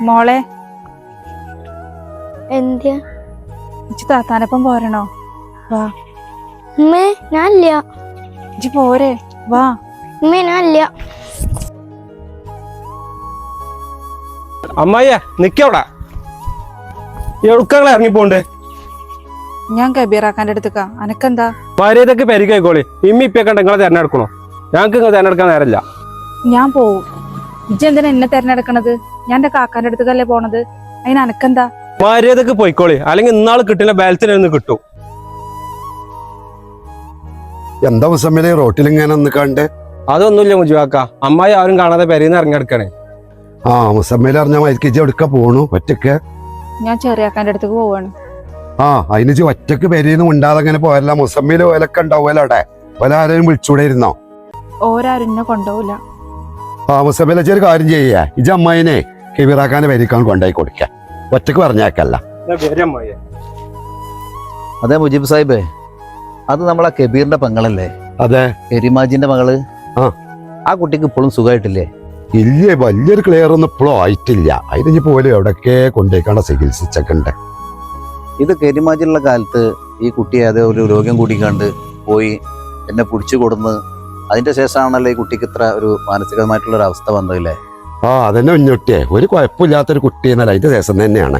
മോളെ എന്തിയാ ഇജ്ജ് താത്താനപ്പം പോരണോ? വാ. ഉമ്മേ ഞാനില്ല. ഇജ്ജ് പോരെ, വാ. ഉമ്മേ ഞാനില്ല. അമ്മായിയെ നിക്കവിടെ, എഴുക്കളെ ഇറങ്ങിപ്പോണ്ട്. ഞാൻ കബീറാക്കാന്റെ അടുത്തേക്കാ. അനക്കെന്താ? മര്യാദക്ക് പരിക്കോളി. ഇമ്മി ഇപ്പൊക്കെ നിങ്ങളെ തെരഞ്ഞെടുക്കണോ? ഞങ്ങൾക്ക് നിങ്ങൾ തെരഞ്ഞെടുക്കാൻ നേരല്ല. ഞാൻ പോവും. ഇജ്ജ് എന്തിനാ എന്നെ തെരഞ്ഞെടുക്കണത്? ഞാൻ എന്റെ കാക്കാന്റെ അടുത്തേക്കല്ലേ പോണത്. അതിന് അനക്കെന്താ? മര്യാദക്ക് പോയിക്കോളി, അല്ലെങ്കിൽ ഇന്നാള് കിട്ടുന്ന ബാലൻസിനൊന്ന് കിട്ടും. എന്താ മുസമ്മിലെ റോട്ടിലിങ്ങനെ നിൽക്കാണ്ട്? അതൊന്നുമില്ല മുജുവാക്ക, അമ്മായി ആരും കാണാതെ പെരീന്ന് ഇറങ്ങിയെടുക്കണേ. ആ മുസമ്മിൽ അറിഞ്ഞ മരിക്കിച്ച് എടുക്ക പോണു ഒറ്റക്ക്. ഞാൻ ചെറിയാക്കാന്റെ അടുത്തേക്ക് പോവാണ്. ആ അതിന് ഒറ്റക്ക് പെരീന്ന് ഉണ്ടാതെ അങ്ങനെ പോയല്ല. മുസമ്മില് ഓലൊക്കെ ഉണ്ടാവുമല്ലോ അവിടെ. ഓല ആരെയും വിളിച്ചൂടെ ഇരുന്നോ? ഓരാരും എന്നെ കൊണ്ടുപോവില്ല. ആ മുസമ്മിലെ ഒരു കാര്യം ചെയ്യേ, ഇജ അമ്മായിനെ കബീറാക്കാന്റെ പെരിക്കാൻ കൊണ്ടായി കൊടുക്ക. ഒറ്റക്ക് പറഞ്ഞേക്കല്ല. അതെ മുജീബ് സാഹിബേ, അത് നമ്മളെ കബീറിന്റെ പെങ്ങളല്ലേ? അതെ. എരിമാജിന്റെ മകള്. ആ കുട്ടിക്ക് ഇപ്പോഴും സുഖമായിട്ടില്ലേ? ഇല്ലേ, വലിയൊരു ക്ലിയർ ഒന്നും ഇപ്പോഴും ആയിട്ടില്ല. അതിന് പോലും എവിടൊക്കെ കൊണ്ടേക്കാണ്ട ചികിത്സിച്ചൊക്കെ ഉണ്ട്. ഇത് കരിമാജിലുള്ള കാലത്ത് ഈ കുട്ടി അതേ ഒരു രോഗം കൂടിക്കാണ്ട് പോയി എന്നെ പിടിച്ചു കൊടുന്ന് അതിന്റെ ശേഷമാണല്ലോ ഈ കുട്ടിക്ക് ഇത്ര ഒരു മാനസികമായിട്ടുള്ള ഒരു അവസ്ഥ വന്നതില്ലേ? ആ അതന്നെ മുന്നോട്ടിയെ ഒരു കുഴപ്പമില്ലാത്തൊരു കുട്ടി എന്നല്ല, അതിന്റെ ശേഷം തന്നെയാണ്.